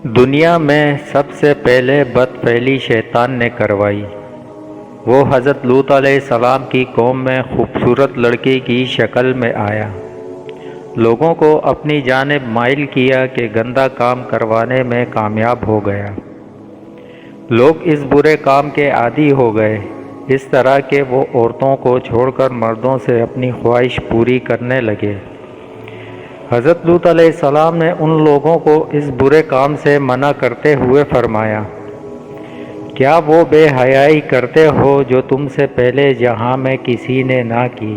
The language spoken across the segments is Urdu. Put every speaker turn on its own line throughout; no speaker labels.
دنیا میں سب سے پہلے بد پھیلی شیطان نے کروائی۔ وہ حضرت لوط علیہ السلام کی قوم میں خوبصورت لڑکی کی شکل میں آیا، لوگوں کو اپنی جانب مائل کیا کہ گندا کام کروانے میں کامیاب ہو گیا۔ لوگ اس برے کام کے عادی ہو گئے، اس طرح کہ وہ عورتوں کو چھوڑ کر مردوں سے اپنی خواہش پوری کرنے لگے۔ حضرت لوط علیہ السلام نے ان لوگوں کو اس برے کام سے منع کرتے ہوئے فرمایا، کیا وہ بے حیائی کرتے ہو جو تم سے پہلے جہاں میں کسی نے نہ کی؟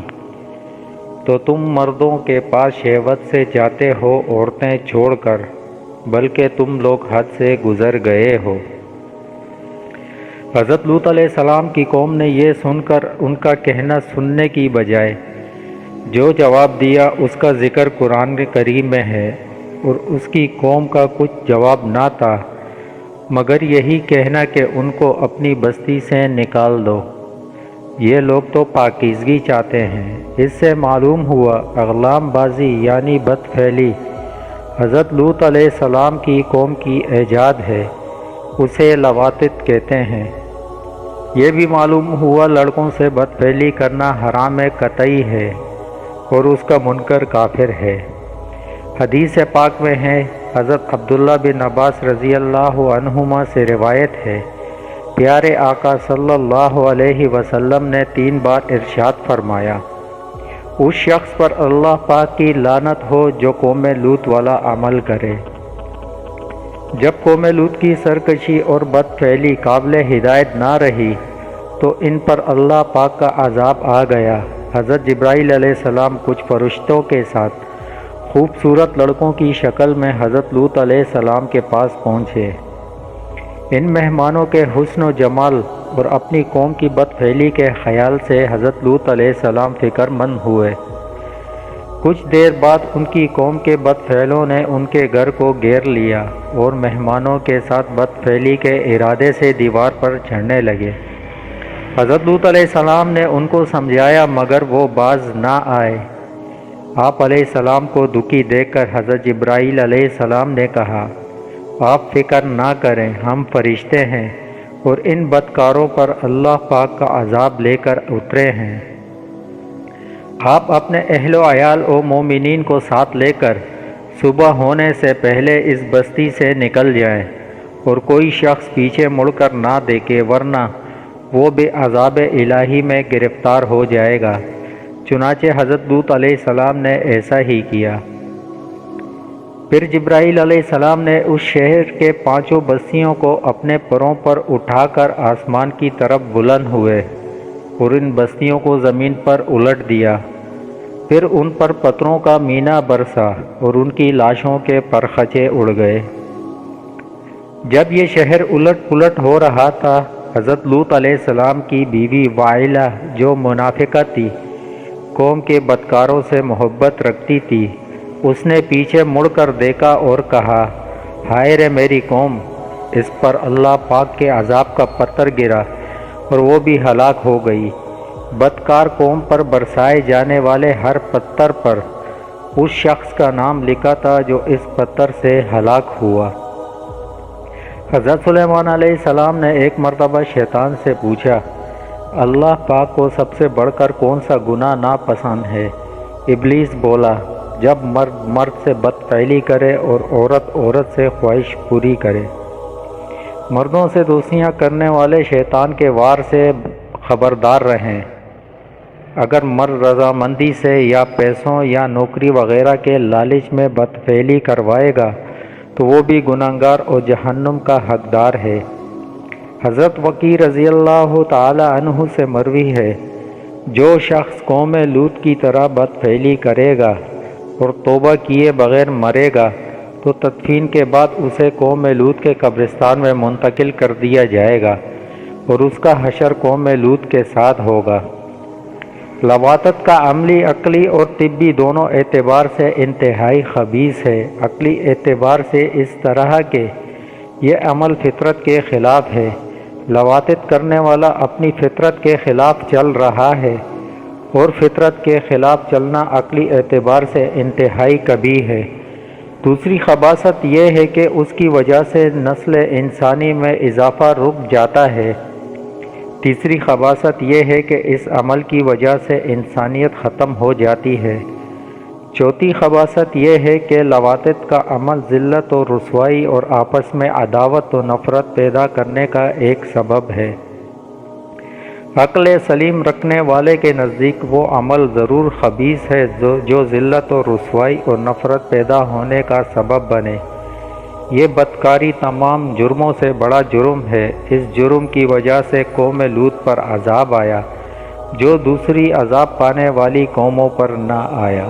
تو تم مردوں کے پاس شہوت سے جاتے ہو عورتیں چھوڑ کر، بلکہ تم لوگ حد سے گزر گئے ہو۔ حضرت لوط علیہ السلام کی قوم نے یہ سن کر ان کا کہنا سننے کی بجائے جو جواب دیا اس کا ذکر قرآن کریم میں ہے، اور اس کی قوم کا کچھ جواب نہ تھا مگر یہی کہنا کہ ان کو اپنی بستی سے نکال دو، یہ لوگ تو پاکیزگی چاہتے ہیں۔ اس سے معلوم ہوا اغلام بازی یعنی بد پھیلی حضرت لوط علیہ السلام کی قوم کی ایجاد ہے، اسے لواطت کہتے ہیں۔ یہ بھی معلوم ہوا لڑکوں سے بد پھیلی کرنا حرام قطعی ہے اور اس کا منکر کافر ہے۔ حدیث پاک میں ہے، حضرت عبداللہ بن عباس رضی اللہ عنہما سے روایت ہے، پیارے آقا صلی اللہ علیہ وسلم نے 3 بار ارشاد فرمایا، اس شخص پر اللہ پاک کی لعنت ہو جو قوم لوط والا عمل کرے۔ جب قوم لوط کی سرکشی اور بد پھیلی قابل ہدایت نہ رہی تو ان پر اللہ پاک کا عذاب آ گیا۔ حضرت جبرائیل علیہ السلام کچھ فرشتوں کے ساتھ خوبصورت لڑکوں کی شکل میں حضرت لوط علیہ السلام کے پاس پہنچے۔ ان مہمانوں کے حسن و جمال اور اپنی قوم کی بد پھیلی کے خیال سے حضرت لوط علیہ السلام فکر مند ہوئے۔ کچھ دیر بعد ان کی قوم کے بد پھیلوں نے ان کے گھر کو گھیر لیا اور مہمانوں کے ساتھ بد پھیلی کے ارادے سے دیوار پر چڑھنے لگے۔ حضرت لوط علیہ السلام نے ان کو سمجھایا مگر وہ باز نہ آئے۔ آپ علیہ السلام کو دکھی دیکھ کر حضرت جبرائیل علیہ السلام نے کہا، آپ فکر نہ کریں، ہم فرشتے ہیں اور ان بدکاروں پر اللہ پاک کا عذاب لے کر اترے ہیں۔ آپ اپنے اہل و عیال و مومنین کو ساتھ لے کر صبح ہونے سے پہلے اس بستی سے نکل جائیں اور کوئی شخص پیچھے مڑ کر نہ دیکھے، ورنہ وہ بھی عذاب الہی میں گرفتار ہو جائے گا۔ چنانچہ حضرت لوط علیہ السلام نے ایسا ہی کیا۔ پھر جبرائیل علیہ السلام نے اس شہر کے 5 بستیوں کو اپنے پروں پر اٹھا کر آسمان کی طرف بلند ہوئے اور ان بستیوں کو زمین پر الٹ دیا۔ پھر ان پر پتھروں کا مینہ برسا اور ان کی لاشوں کے پرخچے اڑ گئے۔ جب یہ شہر الٹ پلٹ ہو رہا تھا، حضرت لوط علیہ السلام کی بیوی وائلہ جو منافقہ تھی، قوم کے بدکاروں سے محبت رکھتی تھی، اس نے پیچھے مڑ کر دیکھا اور کہا، ہائے رے میری قوم! اس پر اللہ پاک کے عذاب کا پتھر گرا اور وہ بھی ہلاک ہو گئی۔ بدکار قوم پر برسائے جانے والے ہر پتھر پر اس شخص کا نام لکھا تھا جو اس پتھر سے ہلاک ہوا۔ حضرت سلیمان علیہ السلام نے ایک مرتبہ شیطان سے پوچھا، اللہ پاک کو سب سے بڑھ کر کون سا گناہ ناپسند ہے؟ ابلیس بولا، جب مرد مرد سے بد فعلی کرے اور عورت عورت سے خواہش پوری کرے۔ مردوں سے دوستیاں کرنے والے شیطان کے وار سے خبردار رہیں۔ اگر مرد رضامندی سے یا پیسوں یا نوکری وغیرہ کے لالچ میں بد فعلی کروائے گا تو وہ بھی گنہگار اور جہنم کا حقدار ہے۔ حضرت وقی رضی اللہ تعالی عنہ سے مروی ہے، جو شخص قوم لوط کی طرح بد فعلی کرے گا اور توبہ کیے بغیر مرے گا تو تدفین کے بعد اسے قوم لوط کے قبرستان میں منتقل کر دیا جائے گا اور اس کا حشر قوم لوط کے ساتھ ہوگا۔ لواطت کا عملی، عقلی اور طبی دونوں اعتبار سے انتہائی خبیث ہے۔ عقلی اعتبار سے اس طرح کہ یہ عمل فطرت کے خلاف ہے، لواطت کرنے والا اپنی فطرت کے خلاف چل رہا ہے، اور فطرت کے خلاف چلنا عقلی اعتبار سے انتہائی قبیح ہے۔ دوسری خباثت یہ ہے کہ اس کی وجہ سے نسل انسانی میں اضافہ رک جاتا ہے۔ تیسری خباثت یہ ہے کہ اس عمل کی وجہ سے انسانیت ختم ہو جاتی ہے۔ چوتھی خباثت یہ ہے کہ لواطت کا عمل ذلت و رسوائی اور آپس میں عداوت و نفرت پیدا کرنے کا ایک سبب ہے۔ عقل سلیم رکھنے والے کے نزدیک وہ عمل ضرور خبیث ہے جو ذلت و رسوائی اور نفرت پیدا ہونے کا سبب بنے۔ یہ بدکاری تمام جرموں سے بڑا جرم ہے۔ اس جرم کی وجہ سے قوم لوط پر عذاب آیا جو دوسری عذاب پانے والی قوموں پر نہ آیا۔